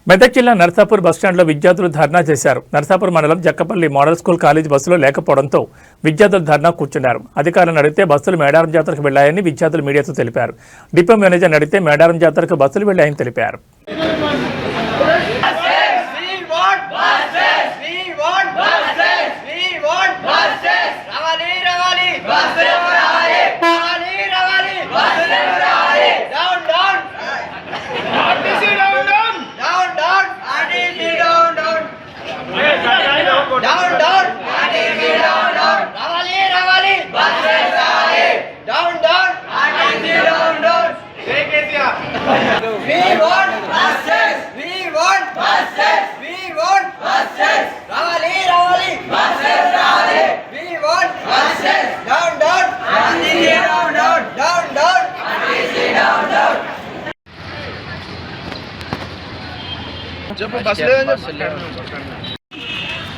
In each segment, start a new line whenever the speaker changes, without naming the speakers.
మెదక్ జిల్లా నర్సాపూర్ బస్టాండ్లో విద్యార్థులు ధర్నా చేశారు. నర్సాపూర్ మండలం జక్కపల్లి మోడల్ స్కూల్ కాలేజీ బస్సులో లేకపోవడంతో విద్యార్థులు ధర్నా కూర్చున్నారు. అధికారులను అడిగితే బస్సులు మేడారం జాతరకు వెళ్లాయని విద్యార్థులు మీడియాతో తెలిపారు. డిపో మేనేజర్ అడిగితే మేడారం జాతరకు బస్సులు వెళ్లాయని తెలిపారు.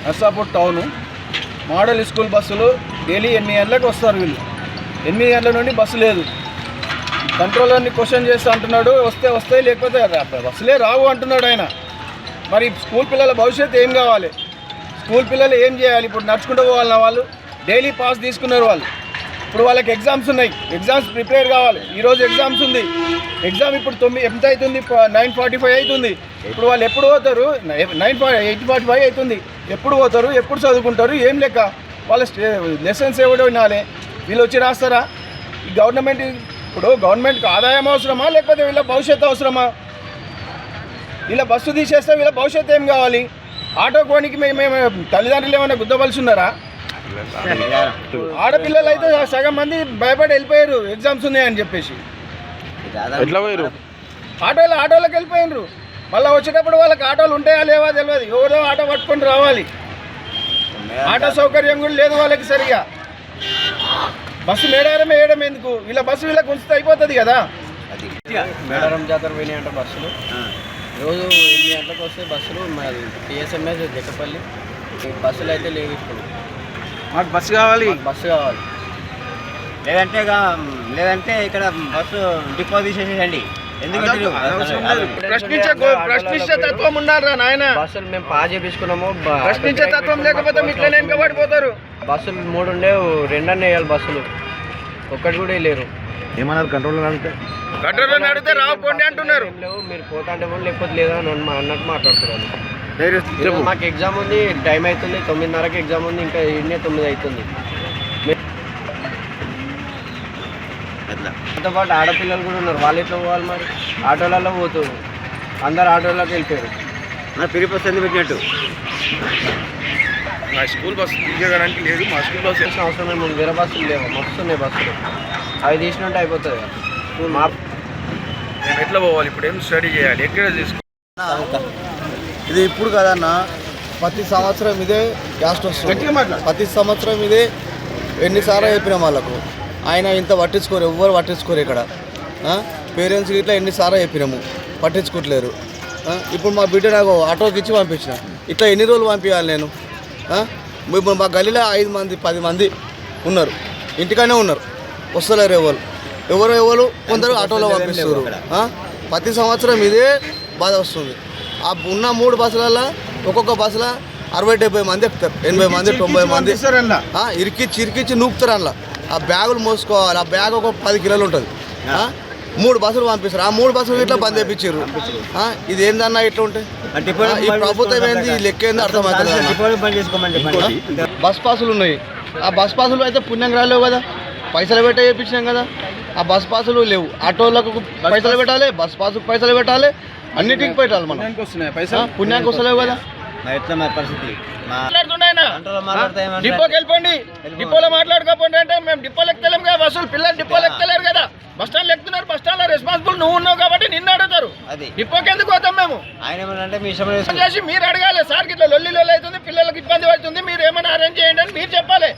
నర్సాపూర్ టౌన్ మోడల్ స్కూల్ బస్సులు డైలీ 8 గంటలకు వస్తారు. వీళ్ళు 8 గంటల నుండి బస్సు లేదు. కంట్రోలర్ని క్వశ్చన్ చేస్తూ అంటున్నాడు, వస్తాయి లేకపోతే బస్సులే రావు అంటున్నాడు ఆయన. మరి స్కూల్ పిల్లల భవిష్యత్తు ఏం కావాలి? స్కూల్ పిల్లలు ఏం చేయాలి? ఇప్పుడు నడుచుకుంటూ పోవాలన్న వాళ్ళు డైలీ పాస్ తీసుకున్నారు. వాళ్ళు ఇప్పుడు వాళ్ళకి ఎగ్జామ్స్ ఉన్నాయి, ఎగ్జామ్స్ ప్రిపేర్ కావాలి. ఈరోజు ఎగ్జామ్స్ ఉంది. ఎగ్జామ్ ఇప్పుడు ఎంత అవుతుంది? 9:45 అవుతుంది. ఇప్పుడు వాళ్ళు ఎప్పుడు పోతారు? 8:45 అవుతుంది. ఎప్పుడు పోతారు? ఎప్పుడు చదువుకుంటారు? ఏం లెక్క? వాళ్ళ లెసన్స్ ఎవడో వినాలి. వీళ్ళు వచ్చి రాస్తారా? ఈ గవర్నమెంట్ ఇప్పుడు గవర్నమెంట్కి ఆదాయం అవసరమా లేకపోతే వీళ్ళ భవిష్యత్తు అవసరమా? వీళ్ళ బస్సు తీసేస్తే వీళ్ళ భవిష్యత్తు ఏం కావాలి? ఆటో కోనికి మేము తల్లిదండ్రులు ఏమైనా గుద్దవలసి ఉన్నారా? ఆడపిల్లలు అయితే సగం మంది భయపడి వెళ్ళిపోయారు ఎగ్జామ్స్ ఉన్నాయని చెప్పేసి. ఆటోలకు వెళ్ళిపోయినారు. మళ్ళీ వచ్చేటప్పుడు వాళ్ళకి ఆటోలు ఉంటాయా లేవా తెలియదు. ఎవరో ఆటో పట్టుకొని రావాలి. ఆటో సౌకర్యం కూడా లేదు వాళ్ళకి సరిగా. బస్సు మేడారం వేయడం ఎందుకు? వీళ్ళ బస్సు వీళ్ళకి ఉంచితే అయిపోతుంది కదా.
మేడారం జాతర పోయినాయంట బస్సులు. రోజు 8 గంటలకు వస్తే బస్సులు టీఎస్ఎంఎస్ జక్కపల్లి బస్సులు అయితే లేవు. ఇప్పుడు
మాకు బస్సు కావాలి.
లేదంటే ఇక్కడ బస్సు డిపో తీసేసేయండి.
ప్రశ్నించే తత్వం ఉండాలిరా నాయన.
బస్సులు మేము పాస్ చేపించుకున్నాము.
ప్రశ్నించే తత్వం లేకపోతే ఇట్లనే వెనకబడిపోతారు.
బస్సులు 3 ఉండేవి, 2 అన్నీ వేయాలి. బస్సులు ఒక్కటి కూడా లేరు.
ఏమన్నారు కంట్రోలర్ అడిగితే రావుకోండి అంటున్నారు.
లేవు, మీరు పోతా అంటే లేకపోతే లేదా అన్నట్టు మాట్లాడుతున్నారు. మాకు ఎగ్జామ్ ఉంది, టైం అవుతుంది. 9:30కి ఎగ్జామ్ ఉంది. ఇంకా 9 అవుతుంది. దాంతో పాటు ఆడపిల్లలు కూడా ఉన్నారు. వాళ్ళు ఎట్లా పోవాలి? మరి ఆటోలలో పోతారు. అందరు ఆటోలోకి వెళ్ళిపోయారు. ఫ్రీ బస్ ఎందుకు పెట్టినట్టు?
మా స్కూల్ బస్సు తీయడానికి లేదు. మా స్కూల్ బస్సు
చేసిన అవసరం ఏమి? వేరే బస్సులు లేవు, వస్తున్నాయి బస్సులు. అవి తీసినట్టు అయిపోతుంది.
మేము ఎట్లా పోవాలి? ఇప్పుడు ఏం స్టడీ చేయాలి? ఎక్కడ తీసుకో?
ఇది ఇప్పుడు కదన్న, ప్రతి సంవత్సరం ఇదే క్యాస్ట్ వస్తుంది. ప్రతి సంవత్సరం ఇదే ఎన్నిసార్లు చెప్పినాం వాళ్ళకు. ఆయన ఇంత పట్టించుకోరు, ఎవ్వరు పట్టించుకోరు. ఇక్కడ పేరెంట్స్కి ఇట్లా ఎన్నిసార్లు చెప్పినాము, పట్టించుకోవట్లేరు. ఇప్పుడు మా బిడ్డ నాకు ఆటోకి ఇచ్చి పంపించిన. ఇట్లా ఎన్ని రోజులు పంపించాలి నేను? ఇప్పుడు మా గల్లీలో 5 మంది 10 మంది ఉన్నారు, ఇంటికనే ఉన్నారు, వస్తలేరు. ఎవరు కొందరు ఆటోలో పంపిస్తారు. ప్రతి సంవత్సరం ఇదే బాధ వస్తుంది. ఆ ఉన్న 3 బస్సులలో ఒక్కొక్క బస్సులో 60-70 మంది ఎక్కుతారు, 80 మంది 90 మంది ఇరికిచ్చి నూపుతారు. అందులో ఆ బ్యాగులు మోసుకోవాలి. ఆ బ్యాగ్ ఒక 10 కిలోలు ఉంటుంది. 3 బస్సులు పంపిస్తారు. ఆ 3 బస్సులు ఇట్లా బంద్ చేయించారు. ఇది ఏందన్నా ఇట్లా ఉంటే ఈ ప్రభుత్వం ఏంది? లెక్క ఏంది అర్థమవుతుంది. బస్ పాసులు ఉన్నాయి. ఆ బస్ పాసులు అయితే పుణ్యం రాలేవు కదా, పైసలు పెట్టే చేయించినాం కదా. ఆ బస్ పాసులు లేవు. ఆటోలకు పైసలు పెట్టాలి, బస్ పాసుకు పైసలు పెట్టాలి, అన్నిటికి పెట్టాలి. మనం పుణ్యానికి వస్తలేవు కదా. డిపోకి వెళ్ళిపోండి, డిపోలో మాట్లాడుకోపోండి అంటే మేము డిపోలు ఎక్కలేము కదా. బస్సులు పిల్లలు డిపోలు ఎక్కలేరు కదా. బస్ స్టాండ్లో ఎక్కుతున్నారు. బస్ స్టాండ్లో రెస్పాన్సిబుల్ నువ్వు ఉన్నావు కాబట్టి నిన్ను అడుగుతారు. డిపోకి ఎందుకు పోతాం మేము? చేసి మీరు అడగాలి. సార్కి ఇట్లా లొల్లి అవుతుంది, పిల్లలకి ఇబ్బంది అవుతుంది, మీరు ఏమైనా అరేంజ్ చేయండి అని మీరు చెప్పాలి.